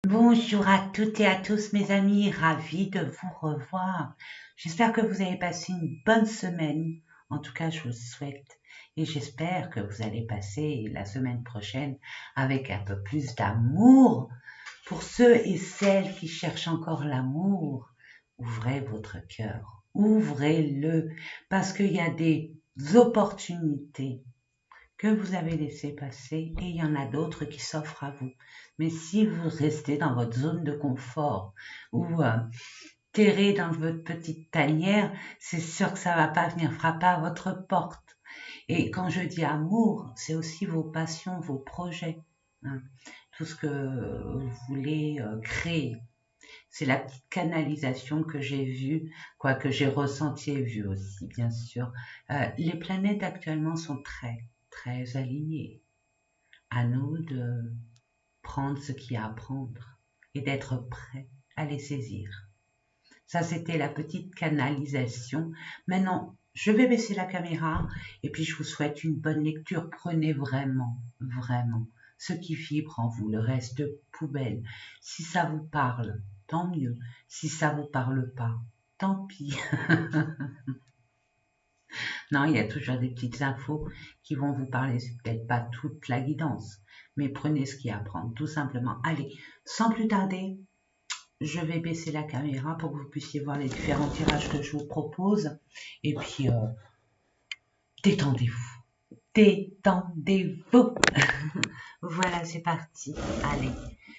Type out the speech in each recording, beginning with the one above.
Bonjour à toutes et à tous mes amis, ravi de vous revoir. J'espère que vous avez passé une bonne semaine. En tout cas, je vous le souhaite. Et j'espère que vous allez passer la semaine prochaine avec un peu plus d'amour. Pour ceux et celles qui cherchent encore l'amour, ouvrez votre cœur, ouvrez-le, parce qu'il y a des opportunités que vous avez laissé passer et il y en a d'autres qui s'offrent à vous. Mais si vous restez dans votre zone de confort ou terrez dans votre petite tanière, c'est sûr que ça va pas venir frapper à votre porte. Et quand je dis amour, c'est aussi vos passions, vos projets, hein, tout ce que vous voulez créer. C'est la petite canalisation que j'ai vue, quoi que j'ai ressenti et vu aussi, bien sûr. Les planètes actuellement sont très alignées. À nous de prendre ce qu'il y a à prendre et d'être prêt à les saisir. Ça, c'était la petite canalisation. Maintenant, je vais baisser la caméra et puis je vous souhaite une bonne lecture. Prenez vraiment ce qui vibre en vous, le reste poubelle. Si ça vous parle, tant mieux. Si ça vous parle pas, tant pis. Non, il y a toujours des petites infos qui vont vous parler. C'est peut-être pas toute la guidance, mais prenez ce qu'il y a à prendre, tout simplement. Allez, sans plus tarder, je vais baisser la caméra pour que vous puissiez voir les différents tirages que je vous propose. Et puis, détendez-vous. Détendez-vous. Voilà, c'est parti. Allez.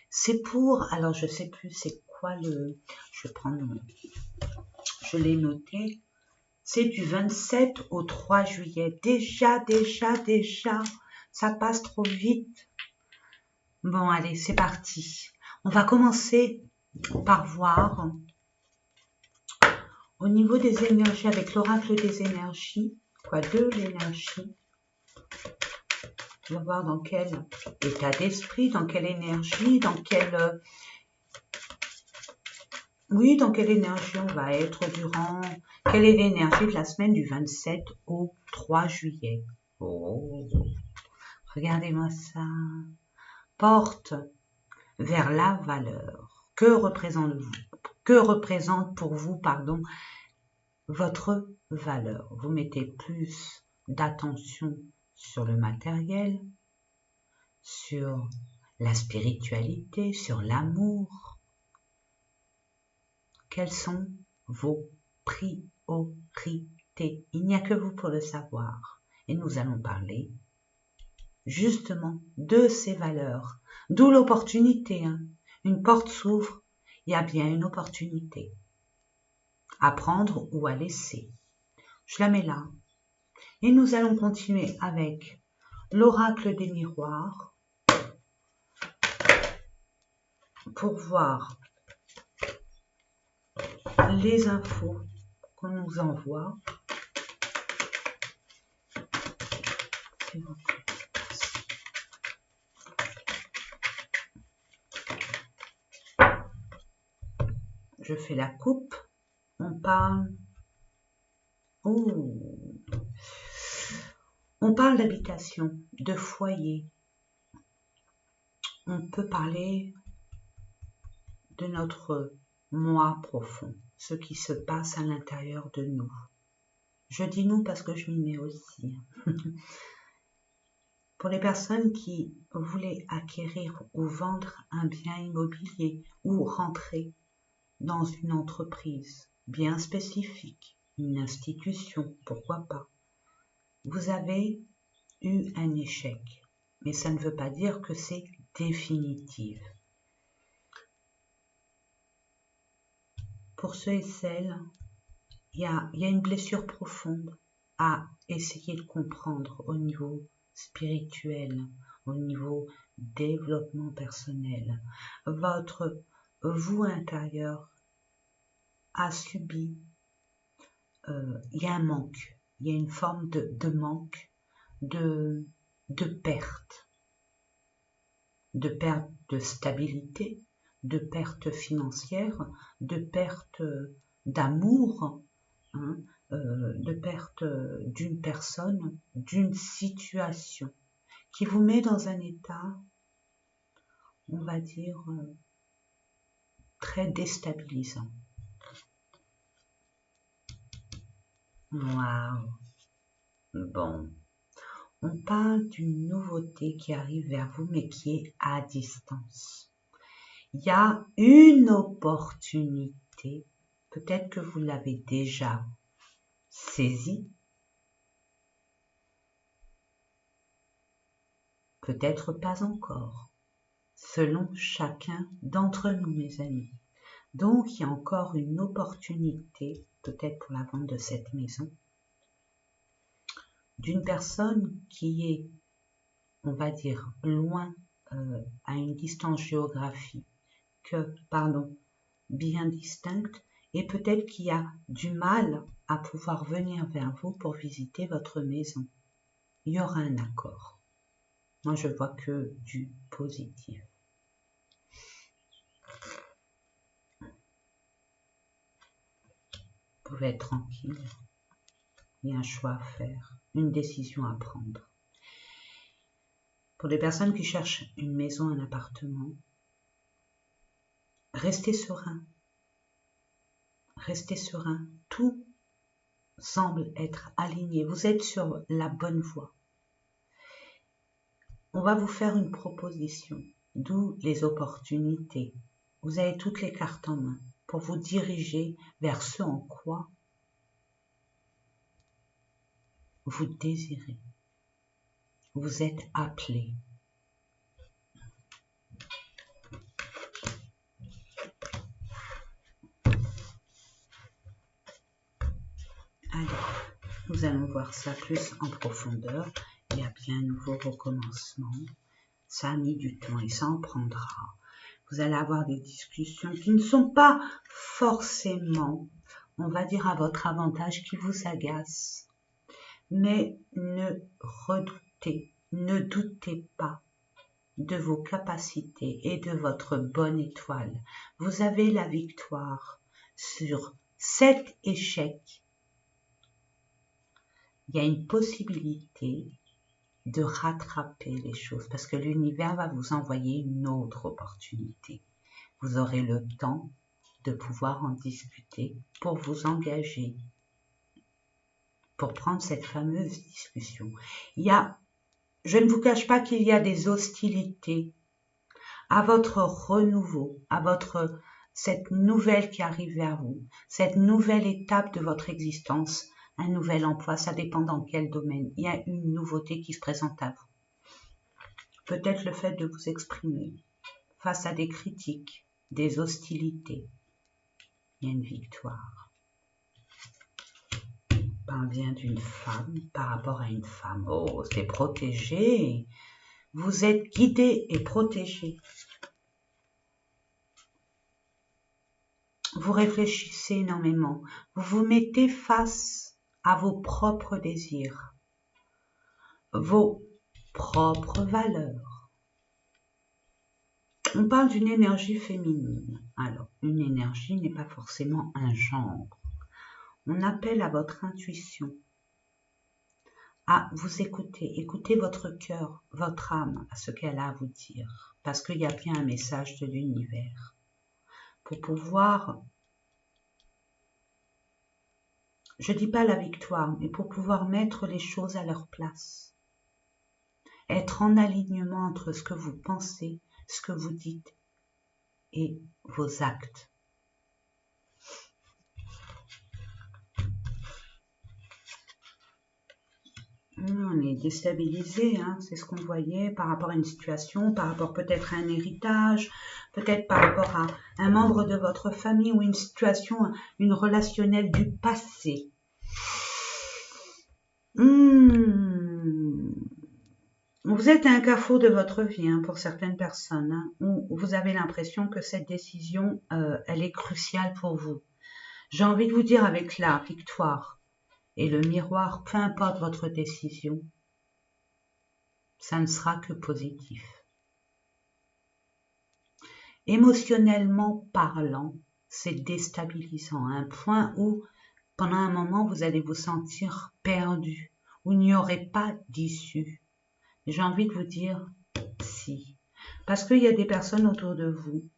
C'est pour, alors je sais plus c'est quoi je vais prendre, je l'ai noté. C'est du 27 au 3 juillet. Déjà, ça passe trop vite. Bon, allez, c'est parti. On va commencer par voir au niveau des énergies avec l'oracle des énergies, de l'énergie. On va voir dans quel état d'esprit, dans quelle énergie, dans quelle énergie on va être durant, quelle est l'énergie de la semaine du 27 au 3 juillet. Oh, regardez-moi ça. Porte vers la valeur. Que représente pour vous, votre valeur? Vous mettez plus d'attention sur le matériel, sur la spiritualité, sur l'amour. Quelles sont vos priorités? Il n'y a que vous pour le savoir. Et nous allons parler justement de ces valeurs. D'où l'opportunité. Une porte s'ouvre, il y a bien une opportunité. À prendre ou à laisser. Je la mets là. Et nous allons continuer avec l'oracle des miroirs pour voir les infos qu'on nous envoie. Je fais la coupe. On parle. On parle d'habitation, de foyer. On peut parler de notre moi profond, ce qui se passe à l'intérieur de nous. Je dis nous parce que je m'y mets aussi. Pour les personnes qui voulaient acquérir ou vendre un bien immobilier ou rentrer dans une entreprise bien spécifique, une institution, pourquoi pas. Vous avez eu un échec, mais ça ne veut pas dire que c'est définitif. Pour ceux et celles, il y a une blessure profonde à essayer de comprendre au niveau spirituel, au niveau développement personnel. Votre vous intérieur a subi, il y a un manque, il y a une forme de manque, de perte de stabilité, de perte financière, de perte d'amour, de perte d'une personne, d'une situation qui vous met dans un état, on va dire, très déstabilisant. Waouh. Bon. On parle d'une nouveauté qui arrive vers vous, mais qui est à distance. Il y a une opportunité, peut-être que vous l'avez déjà saisie, peut-être pas encore, selon chacun d'entre nous, mes amis. Donc, il y a encore une opportunité, peut-être pour la vente de cette maison, d'une personne qui est, on va dire, loin, à une distance géographique, bien distincte, et peut-être qu'il y a du mal à pouvoir venir vers vous pour visiter votre maison. Il y aura un accord. Moi, je vois que du positif. Vous pouvez être tranquille. Il y a un choix à faire, une décision à prendre. Pour les personnes qui cherchent une maison, un appartement, restez serein. Restez serein. Tout semble être aligné. Vous êtes sur la bonne voie. On va vous faire une proposition, d'où les opportunités. Vous avez toutes les cartes en main pour vous diriger vers ce en quoi vous désirez. Vous êtes appelé. Allez, nous allons voir ça plus en profondeur. Il y a bien un nouveau recommencement. Ça a mis du temps et ça en prendra. Vous allez avoir des discussions qui ne sont pas forcément, on va dire, à votre avantage, qui vous agacent. Mais ne redoutez, ne doutez pas de vos capacités et de votre bonne étoile. Vous avez la victoire sur 7 échecs. Il y a une possibilité de rattraper les choses parce que l'univers va vous envoyer une autre opportunité. Vous aurez le temps de pouvoir en discuter pour vous engager, pour prendre cette fameuse discussion. Je ne vous cache pas qu'il y a des hostilités à votre renouveau, cette nouvelle qui arrive vers vous, cette nouvelle étape de votre existence, un nouvel emploi, ça dépend dans quel domaine. Il y a une nouveauté qui se présente à vous. Peut-être le fait de vous exprimer face à des critiques, des hostilités. Il y a une victoire. On vient d'une femme par rapport à une femme. Oh, c'est protégé. Vous êtes guidé et protégé. Vous réfléchissez énormément. Vous vous mettez face à vos propres désirs, vos propres valeurs. On parle d'une énergie féminine. Alors, une énergie n'est pas forcément un genre. On appelle à votre intuition, à vous écouter. Écoutez votre cœur, votre âme, à ce qu'elle a à vous dire. Parce qu'il y a bien un message de l'univers. Pour pouvoir, je ne dis pas la victoire, mais pour pouvoir mettre les choses à leur place. Être en alignement entre ce que vous pensez, ce que vous dites et vos actes. On est déstabilisé, hein, c'est ce qu'on voyait par rapport à une situation, par rapport peut-être à un héritage, peut-être par rapport à un membre de votre famille ou une situation, une relationnelle du passé. Vous êtes à un carrefour de votre vie, hein, pour certaines personnes, hein, où vous avez l'impression que cette décision, elle est cruciale pour vous. J'ai envie de vous dire avec la victoire et le miroir, peu importe votre décision, ça ne sera que positif. Émotionnellement parlant, c'est déstabilisant, à un point où, pendant un moment, vous allez vous sentir perdu, où il n'y aurait pas d'issue. J'ai envie de vous dire si. Parce qu'il y a des personnes autour de vous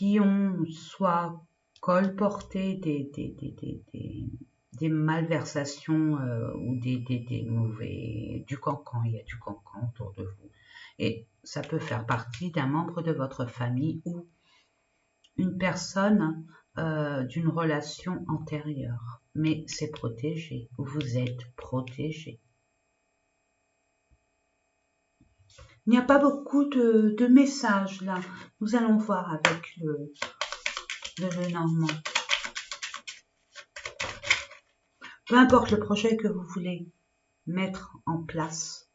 qui ont soit colporté des malversations ou des mauvais, du cancan, il y a du cancan autour de vous. Et ça peut faire partie d'un membre de votre famille ou une personne d'une relation antérieure. Mais c'est protégé, vous êtes protégé. Il n'y a pas beaucoup de messages là. Nous allons voir avec le Normand. Peu importe le projet que vous voulez mettre en place.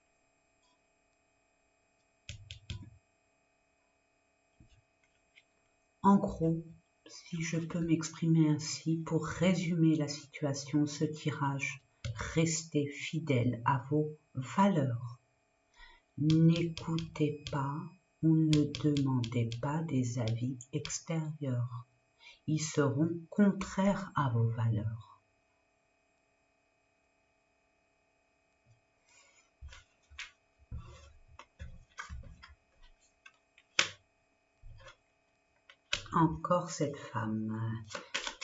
En gros, si je peux m'exprimer ainsi, pour résumer la situation, ce tirage, restez fidèle à vos valeurs. N'écoutez pas ou ne demandez pas des avis extérieurs. Ils seront contraires à vos valeurs. Encore cette femme.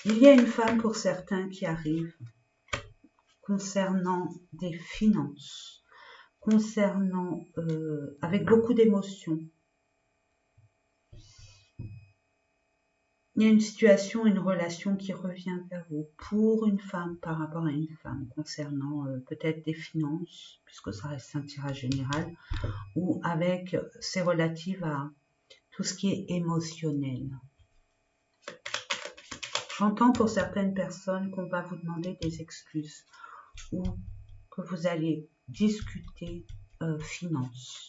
Il y a une femme pour certains qui arrive concernant des finances, concernant avec beaucoup d'émotions. Il y a une situation, une relation qui revient vers vous pour une femme par rapport à une femme concernant peut-être des finances, puisque ça reste un tirage général, ou avec, c'est relatif à tout ce qui est émotionnel. J'entends pour certaines personnes qu'on va vous demander des excuses ou que vous allez discuter finances.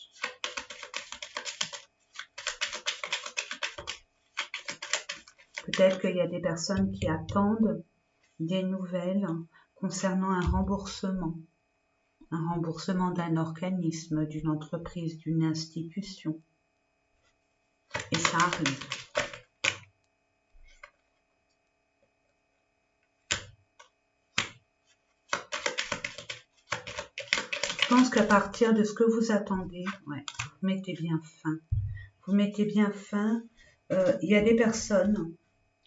Peut-être qu'il y a des personnes qui attendent des nouvelles concernant un remboursement d'un organisme, d'une entreprise, d'une institution. Et ça arrive. Je pense qu'à partir de ce que vous attendez, ouais, vous mettez bien fin. Vous mettez bien fin. Il y a des personnes,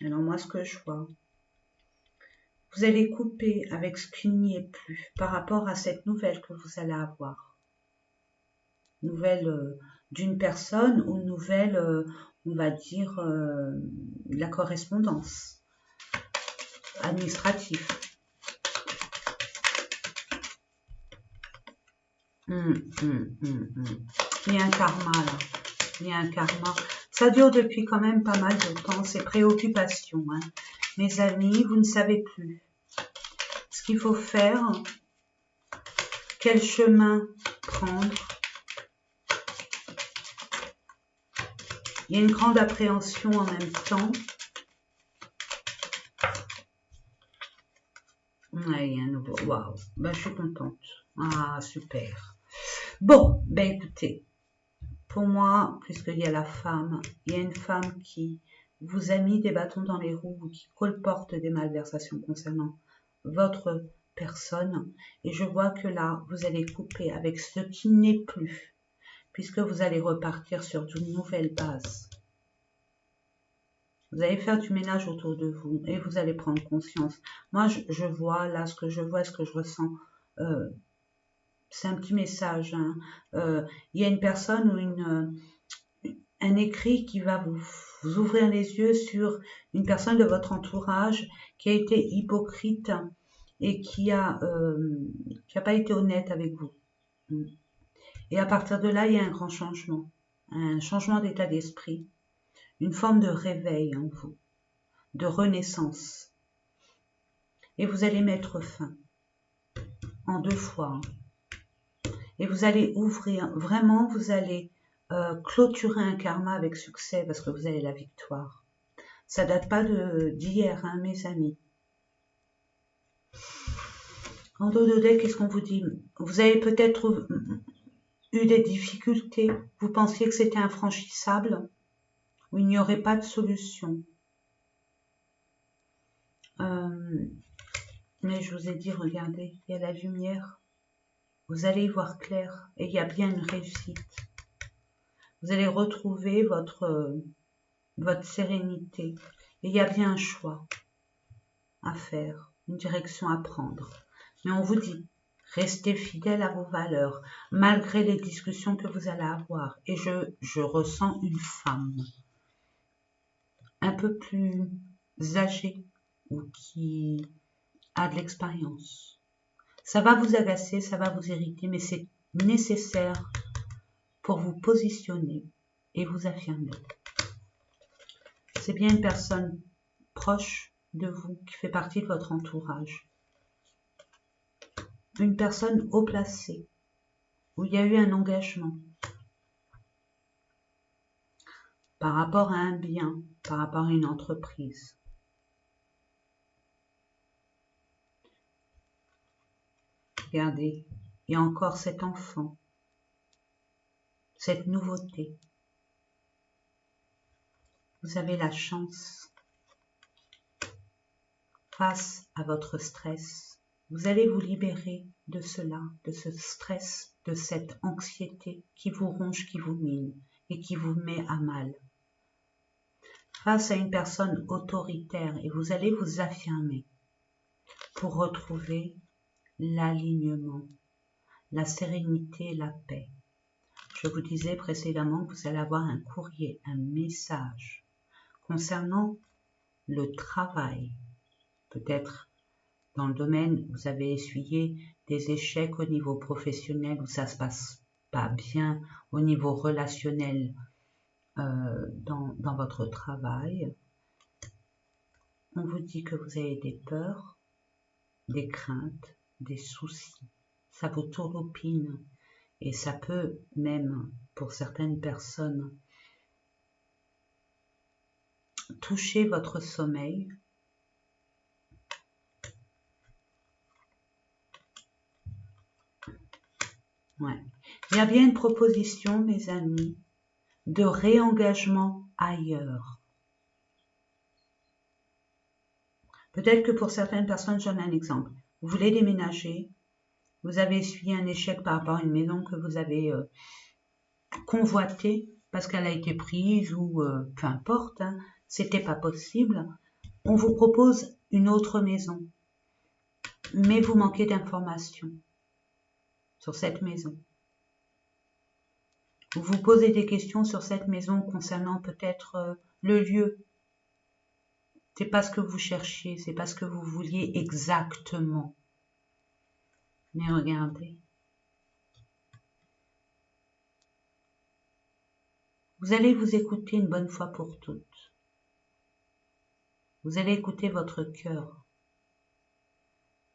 alors moi ce que je vois, vous allez couper avec ce qu'il n'y est plus par rapport à cette nouvelle que vous allez avoir. Nouvelle d'une personne ou nouvelle, on va dire, la correspondance administrative. Il y a un karma là. Il y a un karma. Ça dure depuis quand même pas mal de temps, ces préoccupations. Hein. Mes amis, vous ne savez plus ce qu'il faut faire, quel chemin prendre. Il y a une grande appréhension en même temps. Ouais, il y a un nouveau. Waouh, ben, je suis contente. Ah, super. Bon, ben écoutez, pour moi, puisqu'il y a la femme, il y a une femme qui vous a mis des bâtons dans les roues ou qui colporte des malversations concernant votre personne. Et je vois que là, vous allez couper avec ce qui n'est plus, puisque vous allez repartir sur une nouvelle base. Vous allez faire du ménage autour de vous et vous allez prendre conscience. Moi, je vois là, ce que je vois, ce que je ressens. C'est un petit message. Hein. Il y a une personne ou un écrit qui va vous ouvrir les yeux sur une personne de votre entourage qui a été hypocrite et qui a pas été honnête avec vous. Et à partir de là, il y a un grand changement d'état d'esprit, une forme de réveil en vous, de renaissance. Et vous allez mettre fin en 2 fois. Et vous allez ouvrir, vraiment, vous allez clôturer un karma avec succès parce que vous avez la victoire. Ça date pas d'hier, hein, mes amis. En dos de deck, qu'est-ce qu'on vous dit? Vous avez peut-être eu des difficultés. Vous pensiez que c'était infranchissable, où il n'y aurait pas de solution. Mais je vous ai dit, regardez, il y a la lumière. Vous allez y voir clair et il y a bien une réussite. Vous allez retrouver votre votre sérénité. Et il y a bien un choix à faire, une direction à prendre. Mais on vous dit, restez fidèle à vos valeurs, malgré les discussions que vous allez avoir. Et je ressens une femme un peu plus âgée ou qui a de l'expérience. Ça va vous agacer, ça va vous irriter, mais c'est nécessaire pour vous positionner et vous affirmer. C'est bien une personne proche de vous qui fait partie de votre entourage. Une personne haut placée, où il y a eu un engagement par rapport à un bien, par rapport à une entreprise. Regardez, il y a encore cet enfant, cette nouveauté. Vous avez la chance, face à votre stress, vous allez vous libérer de cela, de ce stress, de cette anxiété qui vous ronge, qui vous mine et qui vous met à mal. Face à une personne autoritaire, et vous allez vous affirmer pour retrouver l'alignement, la sérénité et la paix. Je vous disais précédemment que vous allez avoir un courrier, un message concernant le travail. Peut-être dans le domaine, vous avez essuyé des échecs au niveau professionnel où ça se passe pas bien, au niveau relationnel dans votre travail. On vous dit que vous avez des peurs, des craintes, des soucis. Ça vous tourlopine et ça peut même, pour certaines personnes, toucher votre sommeil. Ouais. Il y a bien une proposition, mes amis, de réengagement ailleurs. Peut-être que pour certaines personnes, j'en ai un exemple. Vous voulez déménager, vous avez essuyé un échec par rapport à une maison que vous avez convoitée parce qu'elle a été prise ou peu importe, hein, c'était pas possible. On vous propose une autre maison, mais vous manquez d'informations sur cette maison. Vous vous posez des questions sur cette maison concernant peut-être le lieu. C'est pas ce que vous cherchiez, c'est pas ce que vous vouliez exactement. Mais regardez. Vous allez vous écouter une bonne fois pour toutes. Vous allez écouter votre cœur.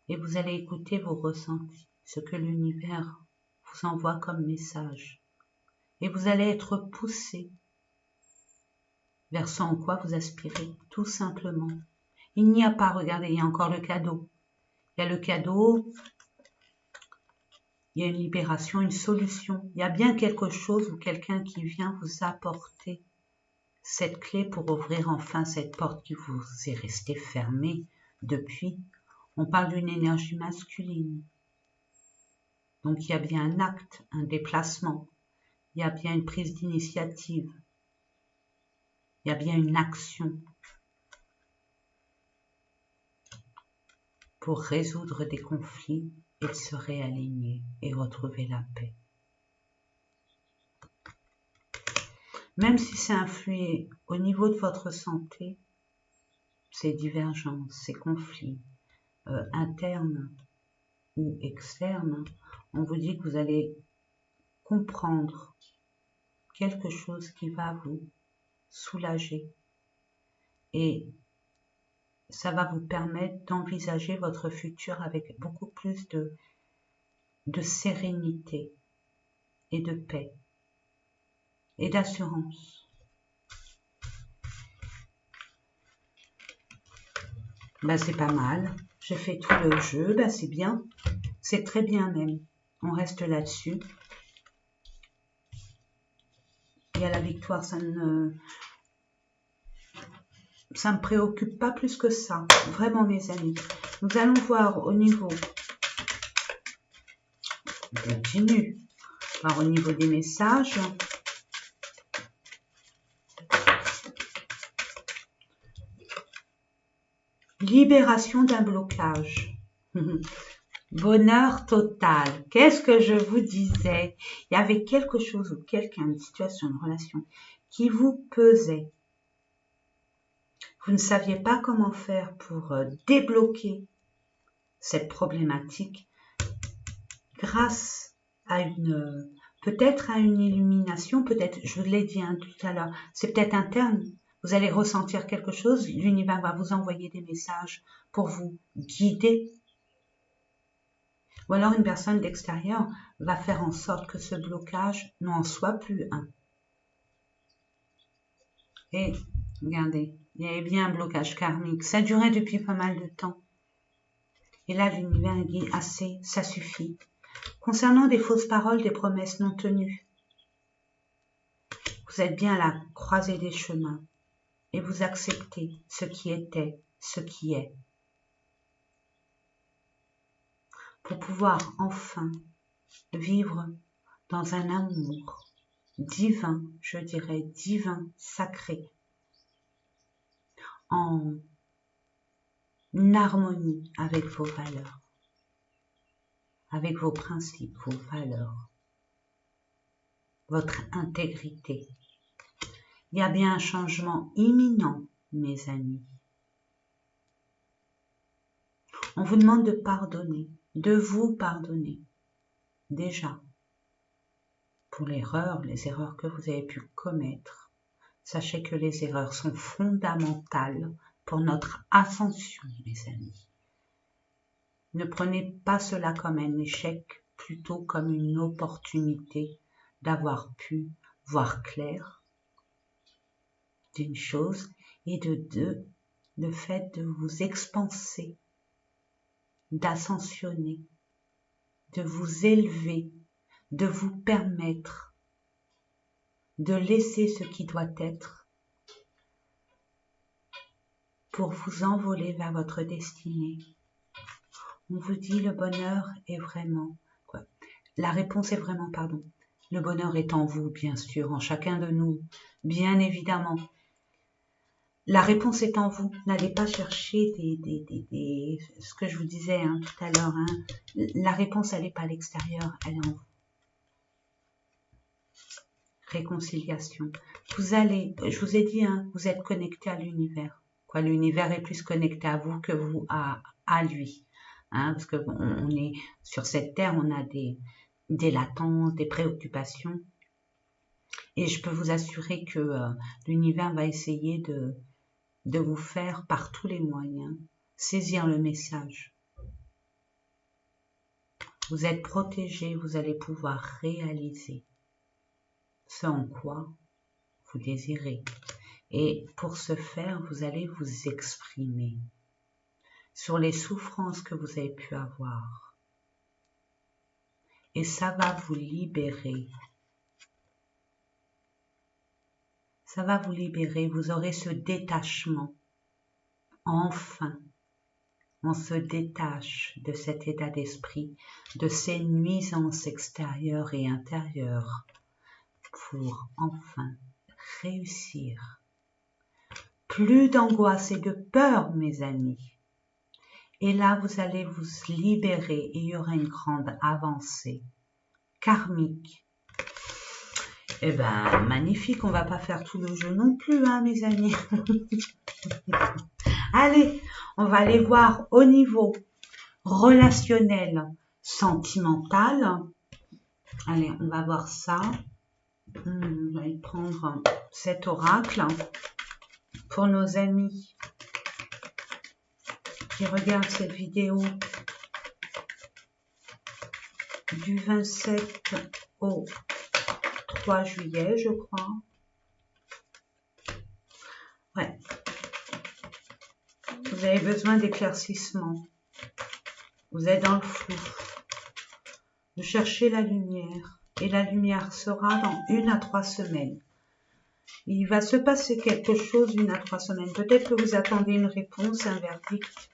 Et vous allez écouter vos ressentis, ce que l'univers vous envoie comme message. Et vous allez être poussé vers ce en quoi vous aspirez, tout simplement. Il n'y a pas, regardez, il y a encore le cadeau. Il y a le cadeau, il y a une libération, une solution. Il y a bien quelque chose ou quelqu'un qui vient vous apporter cette clé pour ouvrir enfin cette porte qui vous est restée fermée depuis. On parle d'une énergie masculine. Donc il y a bien un acte, un déplacement. Il y a bien une prise d'initiative. Il y a bien une action pour résoudre des conflits et se réaligner et retrouver la paix. Même si c'est influé au niveau de votre santé, ces divergences, ces conflits internes ou externes, on vous dit que vous allez comprendre quelque chose qui va vous soulager et ça va vous permettre d'envisager votre futur avec beaucoup plus de sérénité et de paix et d'assurance. Ben, c'est pas mal. J'ai fait tout le jeu, ben, c'est bien. C'est très bien même. On reste là-dessus. Et à la victoire, ça ne me préoccupe pas plus que ça. Vraiment, mes amis. Nous allons voir au niveau... On continue. Alors, au niveau des messages... Libération d'un blocage. Bonheur total. Qu'est-ce que je vous disais? Il y avait quelque chose ou quelqu'un, une situation, une relation qui vous pesait. Vous ne saviez pas comment faire pour débloquer cette problématique grâce à peut-être à une illumination, peut-être, je vous l'ai dit tout à l'heure, c'est peut-être interne. Vous allez ressentir quelque chose, l'univers va vous envoyer des messages pour vous guider. Ou alors une personne d'extérieur va faire en sorte que ce blocage n'en soit plus un. Et regardez, il y avait bien un blocage karmique. Ça durait depuis pas mal de temps. Et là, l'univers dit assez, ça suffit. Concernant des fausses paroles, des promesses non tenues, vous êtes bien à la croisée des chemins et vous acceptez ce qui était, ce qui est. Pour pouvoir enfin vivre dans un amour divin, je dirais divin, sacré, en harmonie avec vos valeurs, avec vos principes, vos valeurs, votre intégrité. Il y a bien un changement imminent, mes amis. On vous demande de pardonner, de vous pardonner, déjà, pour les erreurs que vous avez pu commettre. Sachez que les erreurs sont fondamentales pour notre ascension, mes amis. Ne prenez pas cela comme un échec, plutôt comme une opportunité d'avoir pu voir clair d'une chose et de deux, le fait de vous expanser, d'ascensionner, de vous élever, de vous permettre de laisser ce qui doit être pour vous envoler vers votre destinée. On vous dit le bonheur est vraiment, la réponse est vraiment, le bonheur est en vous, bien sûr, en chacun de nous, bien évidemment. La réponse est en vous. N'allez pas chercher ce que je vous disais tout à l'heure. La réponse, elle n'est pas à l'extérieur, elle est en vous. Réconciliation. Je vous ai dit, vous êtes connecté à l'univers. L'univers est plus connecté à vous que vous à lui. Parce que on est sur cette terre, on a des latences, des préoccupations. Et je peux vous assurer que l'univers va essayer de vous faire par tous les moyens saisir le message. Vous êtes protégé, vous allez pouvoir réaliser ce en quoi vous désirez. Et pour ce faire, vous allez vous exprimer sur les souffrances que vous avez pu avoir. Et ça va vous libérer. Ça va vous libérer, vous aurez ce détachement. Enfin, on se détache de cet état d'esprit, de ces nuisances extérieures et intérieures pour enfin réussir. Plus d'angoisse et de peur, mes amis. Et là, vous allez vous libérer et il y aura une grande avancée karmique. Eh ben, magnifique, on va pas faire tout le jeu non plus, mes amis. Allez, on va aller voir au niveau relationnel, sentimental. Allez, on va voir ça. On va prendre cet oracle pour nos amis qui regardent cette vidéo du 27 au 3 juillet, je crois. Ouais. Vous avez besoin d'éclaircissement. Vous êtes dans le flou. Vous cherchez la lumière. Et la lumière sera dans 1 à 3 semaines. Il va se passer quelque chose 1 à 3 semaines. Peut-être que vous attendez une réponse, un verdict.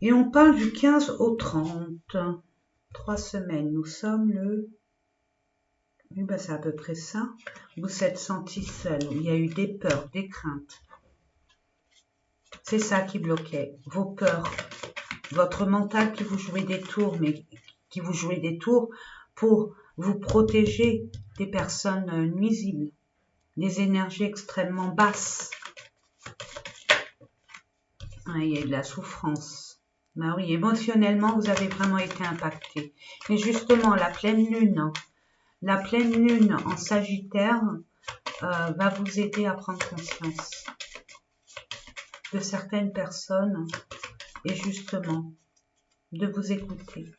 Et on parle du 15 au 30. 3 semaines. Nous sommes le Oui, ben c'est à peu près ça. Vous êtes senti seul. Il y a eu des peurs, des craintes. C'est ça qui bloquait. Vos peurs. Votre mental qui vous jouait des tours, mais qui vous jouait des tours pour vous protéger des personnes nuisibles, des énergies extrêmement basses. Il y a de la souffrance. Ben oui, émotionnellement, vous avez vraiment été impacté. Mais justement, la pleine lune en Sagittaire va vous aider à prendre conscience de certaines personnes et justement de vous écouter.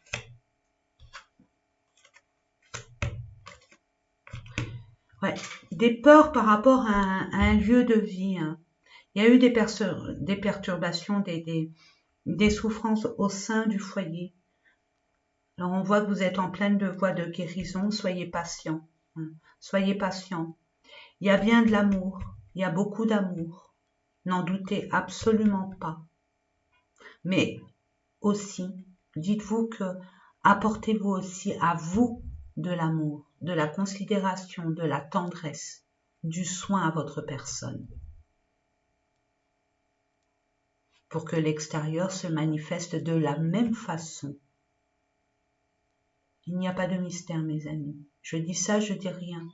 Ouais, des peurs par rapport à un lieu de vie. Hein. Il y a eu des perturbations, des souffrances au sein du foyer. Alors on voit que vous êtes en pleine voie de guérison, soyez patient. Hein. Soyez patient. Il y a bien de l'amour, il y a beaucoup d'amour. N'en doutez absolument pas. Mais aussi, dites-vous que apportez-vous aussi à vous de l'amour, de la considération, de la tendresse, du soin à votre personne. Pour que l'extérieur se manifeste de la même façon. Il n'y a pas de mystère, mes amis. Je dis ça, je dis rien.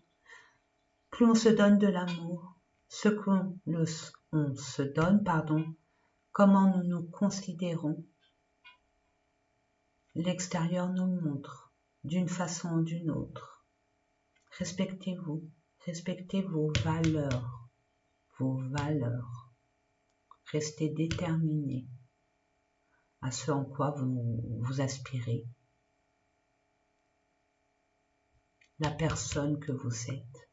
Plus on se donne de l'amour, on se donne, comment nous nous considérons, l'extérieur nous le montre, d'une façon ou d'une autre. Respectez-vous, respectez vos valeurs, Restez déterminés à ce en quoi vous aspirez, la personne que vous êtes.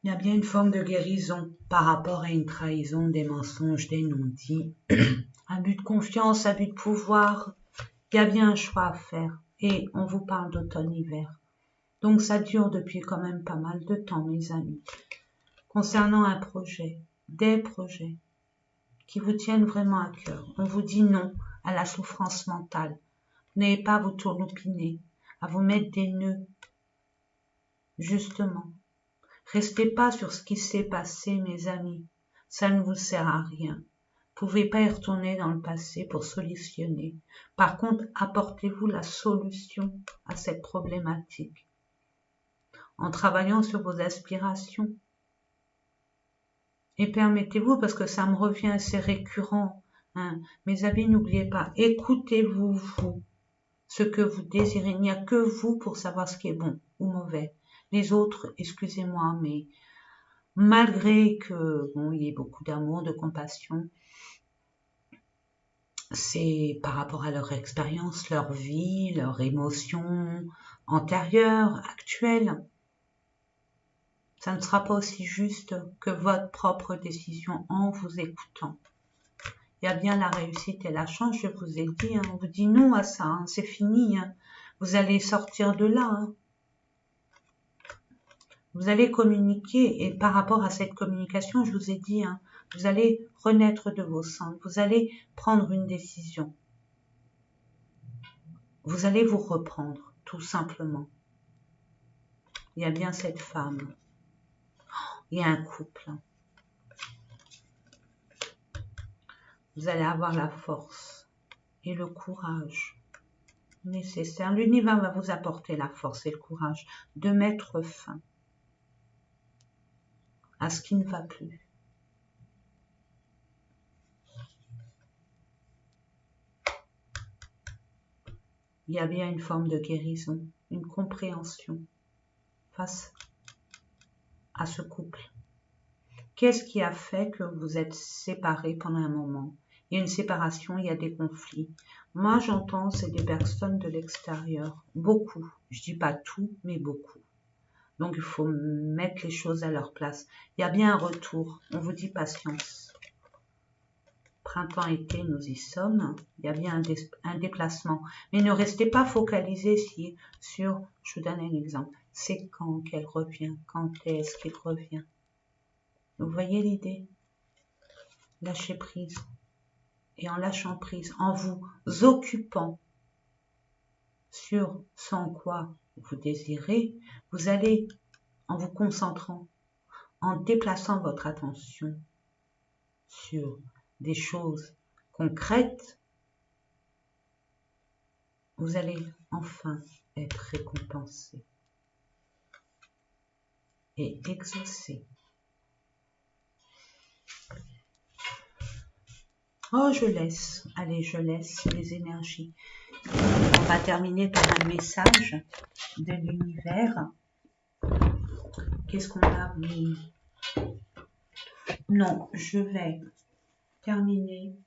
Il y a bien une forme de guérison par rapport à une trahison, des mensonges, des non-dits, abus de confiance, abus de pouvoir. Il y a bien un choix à faire et on vous parle d'automne-hiver. Donc ça dure depuis quand même pas mal de temps, mes amis. Concernant un projet, des projets qui vous tiennent vraiment à cœur, on vous dit non à la souffrance mentale. N'ayez pas à vous tournoupiner, à vous mettre des nœuds. Justement, restez pas sur ce qui s'est passé, mes amis. Ça ne vous sert à rien. Vous ne pouvez pas y retourner dans le passé pour solutionner. Par contre, apportez-vous la solution à cette problématique en travaillant sur vos aspirations. Et permettez-vous, parce que ça me revient, c'est récurrent, hein, mes amis, n'oubliez pas, écoutez-vous, vous, ce que vous désirez. Il n'y a que vous pour savoir ce qui est bon ou mauvais. Les autres, excusez-moi, mais malgré que bon, il y ait beaucoup d'amour, de compassion, c'est par rapport à leur expérience, leur vie, leurs émotions antérieures, actuelles. Ça ne sera pas aussi juste que votre propre décision en vous écoutant. Il y a bien la réussite et la chance, je vous ai dit, hein, on vous dit non à ça, hein, c'est fini, hein, vous allez sortir de là. Hein. Vous allez communiquer et par rapport à cette communication, je vous ai dit, hein, vous allez renaître de vos cendres, vous allez prendre une décision. Vous allez vous reprendre, tout simplement. Il y a bien cette femme. Il y a un couple. Vous allez avoir la force et le courage nécessaire. L'univers va vous apporter la force et le courage de mettre fin à ce qui ne va plus. Il y a bien une forme de guérison, une compréhension face à ce couple. Qu'est-ce qui a fait que vous êtes séparés pendant un moment? Il y a une séparation, il y a des conflits. Moi, j'entends, c'est des personnes de l'extérieur. Beaucoup. Je dis pas tout, mais beaucoup. Donc, il faut mettre les choses à leur place. Il y a bien un retour. On vous dit patience. Printemps-été, nous y sommes. Il y a bien un déplacement. Mais ne restez pas focalisés sur, je vous donne un exemple, c'est quand qu'elle revient, quand est-ce qu'il revient. Vous voyez l'idée? Lâchez prise. Et en lâchant prise, en vous occupant sur ce en quoi vous désirez, vous allez, en vous concentrant, en déplaçant votre attention sur des choses concrètes, vous allez enfin être récompensé et exaucé. Oh, je laisse, allez, je laisse les énergies. On va terminer par un message de l'univers. Qu'est-ce qu'on a mis? Non, je vais terminer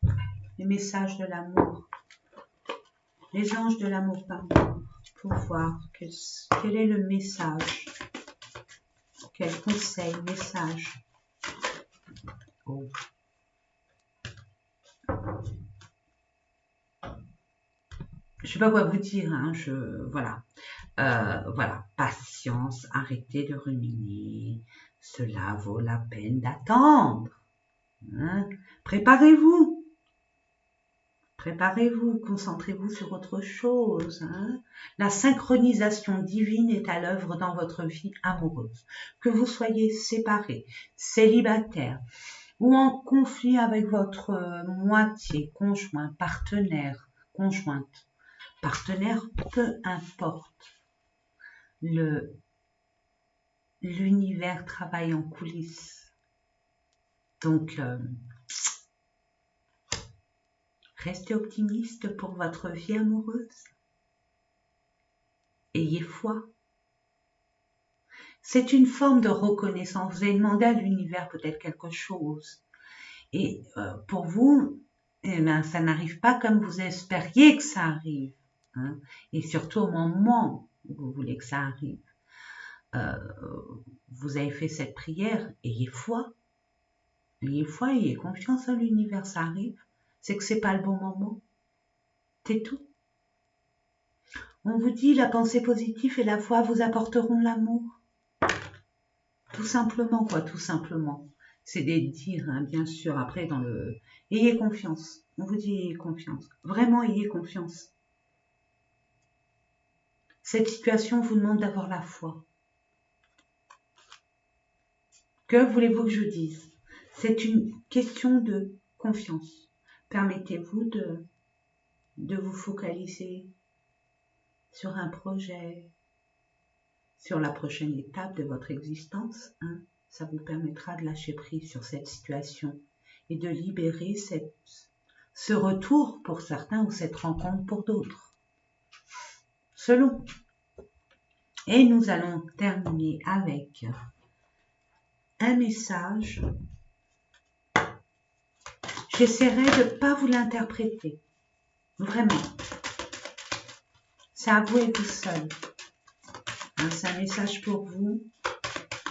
les messages de l'amour. Les anges de l'amour, pardon, pour voir quel est le message. Quel conseil, message. Oh. Je ne sais pas quoi vous dire, hein, voilà. Voilà, patience, arrêtez de ruminer, cela vaut la peine d'attendre. Hein. Préparez-vous, concentrez-vous sur autre chose. Hein. La synchronisation divine est à l'œuvre dans votre vie amoureuse. Que vous soyez séparés, célibataires, ou en conflit avec votre moitié, conjoint, partenaire, conjointe, partenaire, peu importe. L'univers travaille en coulisses. Donc, restez optimiste pour votre vie amoureuse. Ayez foi. C'est une forme de reconnaissance. Vous avez demandé à l'univers peut-être quelque chose. Et pour vous, eh bien, ça n'arrive pas comme vous espériez que ça arrive. Hein. Et surtout au moment où vous voulez que ça arrive. Vous avez fait cette prière, ayez foi. Ayez foi, ayez confiance en l'univers, ça arrive. C'est que c'est pas le bon moment. C'est tout. On vous dit la pensée positive et la foi vous apporteront l'amour. Tout simplement, quoi, tout simplement. C'est des dires, hein, bien sûr. Après, ayez confiance. On vous dit ayez confiance. Vraiment, ayez confiance. Cette situation vous demande d'avoir la foi. Que voulez-vous que je dise? C'est une question de confiance. Permettez-vous de vous focaliser sur un projet, sur la prochaine étape de votre existence. Hein. Ça vous permettra de lâcher prise sur cette situation et de libérer ce retour pour certains ou cette rencontre pour d'autres. Selon. Et nous allons terminer avec un message. J'essaierai de ne pas vous l'interpréter. Vraiment. C'est à vous et vous seul. Hein, c'est un message pour vous.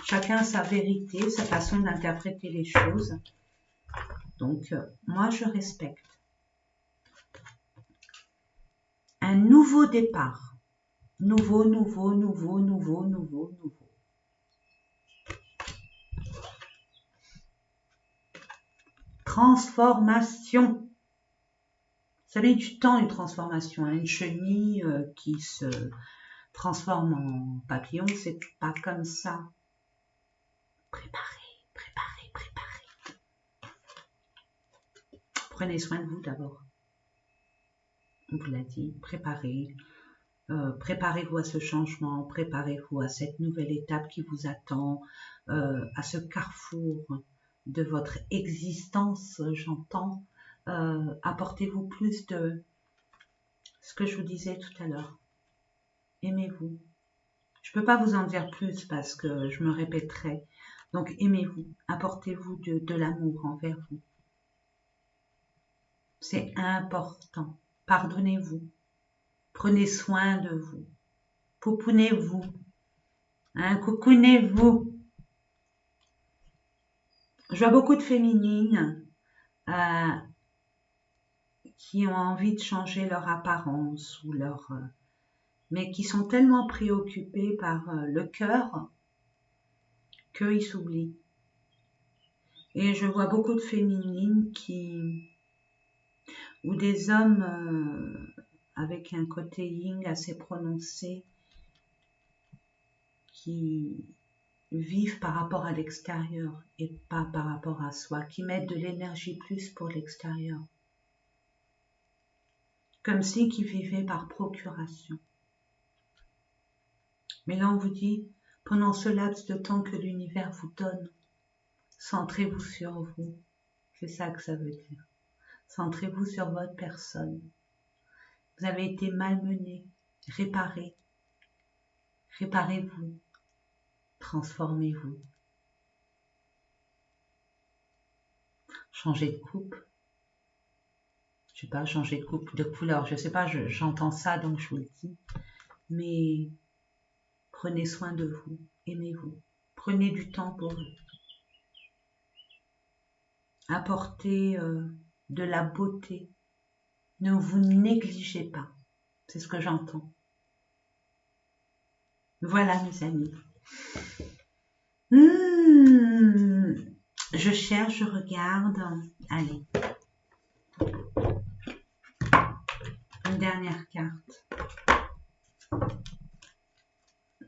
Chacun a sa vérité, sa façon d'interpréter les choses. Donc, moi, je respecte. Un nouveau départ. Nouveau. Transformation. Ça met du temps, une transformation. Une chenille qui se transforme en papillon, c'est pas comme ça. Préparez. Prenez soin de vous d'abord. On vous l'a dit, préparez. Préparez-vous à ce changement, préparez-vous à cette nouvelle étape qui vous attend, à ce carrefour de votre existence, j'entends. Apportez-vous plus de ce que je vous disais tout à l'heure. Aimez-vous. Je ne peux pas vous en dire plus parce que je me répéterai. Donc aimez-vous, apportez-vous de l'amour envers vous. C'est important. Pardonnez-vous. Prenez soin de vous. Poupounez-vous. Hein, coucounez-vous. Je vois beaucoup de féminines qui ont envie de changer leur apparence ou mais qui sont tellement préoccupées par le cœur qu'ils s'oublient. Et je vois beaucoup de féminines ou des hommes avec un côté yin assez prononcé, qui vivent par rapport à l'extérieur et pas par rapport à soi, qui mettent de l'énergie plus pour l'extérieur. Comme si qui vivaient par procuration. Mais là on vous dit, pendant ce laps de temps que l'univers vous donne, centrez-vous sur vous. C'est ça que ça veut dire. Centrez-vous sur votre personne. Vous avez été malmené, réparez. Réparez-vous. Transformez-vous. Changez de coupe. Je sais pas, changer de coupe, de couleur. Je sais pas, j'entends ça donc je vous le dis. Mais prenez soin de vous. Aimez-vous. Prenez du temps pour vous. Apportez de la beauté. Ne vous négligez pas. C'est ce que j'entends. Voilà mes amis. Je cherche, je regarde. Allez. Une dernière carte.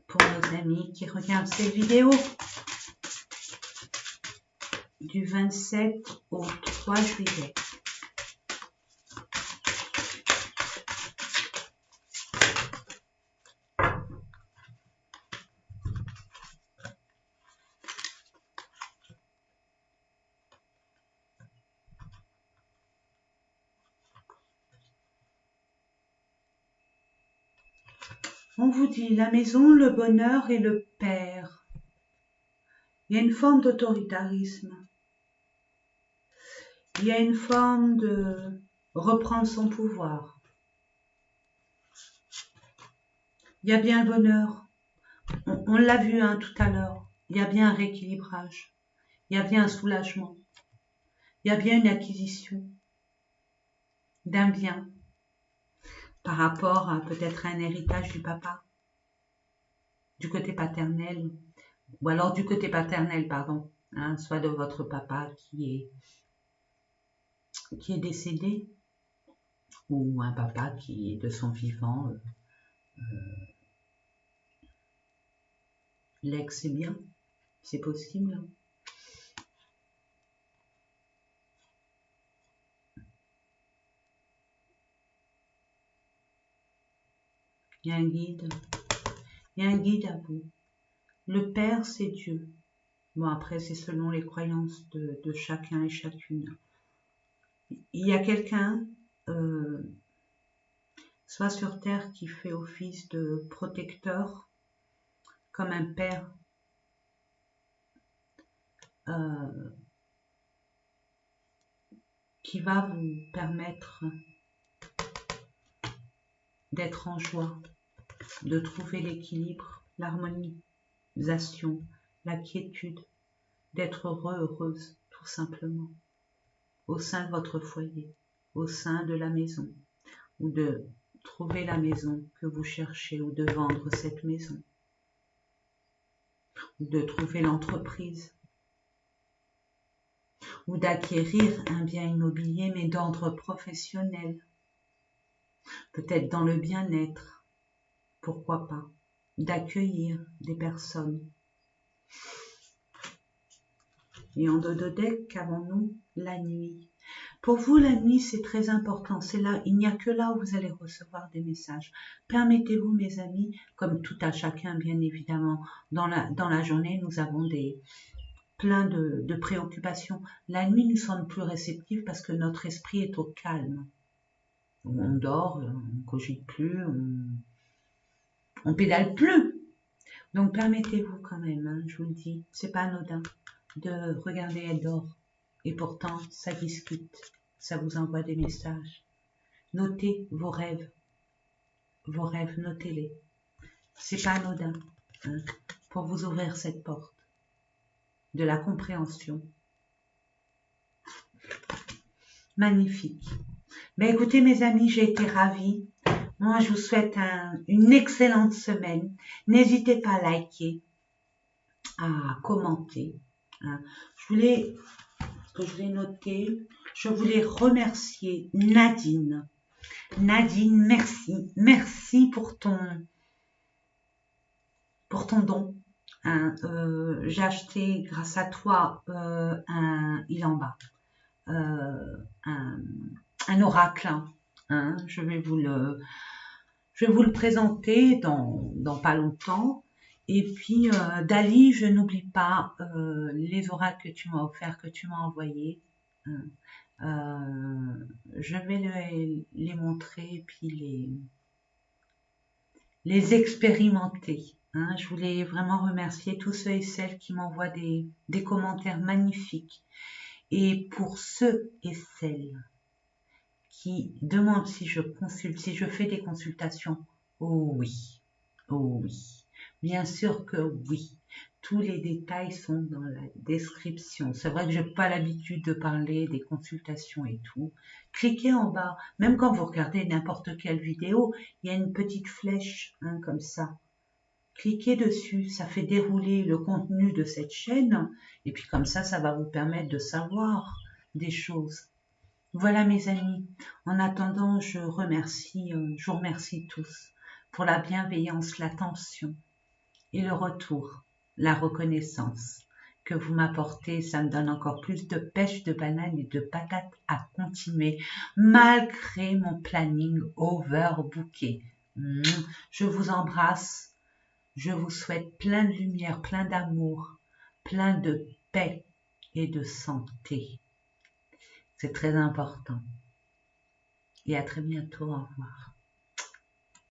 Pour nos amis qui regardent cette vidéo. Du 27 au 3 juillet. On vous dit la maison, le bonheur et le père. Il y a une forme d'autoritarisme. Il y a une forme de reprendre son pouvoir. Il y a bien le bonheur. On l'a vu tout à l'heure. Il y a bien un rééquilibrage. Il y a bien un soulagement. Il y a bien une acquisition d'un bien par rapport à peut-être un héritage du papa, du côté paternel, ou alors du côté paternel, pardon, soit de votre papa qui est décédé, ou un papa qui est de son vivant, l'ex est bien, c'est possible. Il y a un guide, il y a un guide à vous. Le Père, c'est Dieu. Bon, après, c'est selon les croyances de chacun et chacune. Il y a quelqu'un, soit sur terre, qui fait office de protecteur, comme un père, qui va vous permettre d'être en joie, de trouver l'équilibre, l'harmonisation, la quiétude, d'être heureux, heureuse, tout simplement, au sein de votre foyer, au sein de la maison, ou de trouver la maison que vous cherchez, ou de vendre cette maison, ou de trouver l'entreprise, ou d'acquérir un bien immobilier, mais d'ordre professionnel, peut-être dans le bien-être, pourquoi pas, d'accueillir des personnes. Et en dos de deck, qu'avons-nous? La nuit. Pour vous, la nuit, c'est très important. C'est là, il n'y a que là où vous allez recevoir des messages. Permettez-vous, mes amis, comme tout à chacun, bien évidemment, dans la journée, nous avons plein de préoccupations. La nuit, nous sommes plus réceptifs parce que notre esprit est au calme. On dort, on ne cogite plus, on pédale plus. Donc, permettez-vous quand même, je vous le dis, c'est pas anodin de regarder, elle dort. Et pourtant, ça discute, ça vous envoie des messages. Notez vos rêves, notez-les. C'est pas anodin pour vous ouvrir cette porte de la compréhension. Magnifique. Mais écoutez, mes amis, j'ai été ravie. Moi, je vous souhaite une excellente semaine. N'hésitez pas à liker, à commenter. Je voulais noter, je voulais remercier Nadine Nadine, merci. Merci pour ton don. Hein. J'ai acheté grâce à toi il est en bas, un, un oracle. Hein. Je vais vous le présenter dans pas longtemps. Et puis, Dali, je n'oublie pas les oracles que tu m'as offerts, que tu m'as envoyés. Hein. Je vais les montrer et puis les expérimenter. Hein. Je voulais vraiment remercier tous ceux et celles qui m'envoient des commentaires magnifiques. Et pour ceux et celles qui demandent si je consulte, si je fais des consultations, oh oui, oh oui, bien sûr que oui. Tous les détails sont dans la description. C'est vrai que j'ai pas l'habitude de parler des consultations et tout. Cliquez en bas, même quand vous regardez n'importe quelle vidéo, il y a une petite flèche, hein, comme ça. Cliquez dessus, ça fait dérouler le contenu de cette chaîne, et puis comme ça va vous permettre de savoir des choses. Voilà mes amis, en attendant, je vous remercie tous pour la bienveillance, l'attention et le retour, la reconnaissance que vous m'apportez. Ça me donne encore plus de pêche, de banane et de patates à continuer, malgré mon planning overbooké. Je vous embrasse, je vous souhaite plein de lumière, plein d'amour, plein de paix et de santé. C'est très important. Et à très bientôt. Au revoir.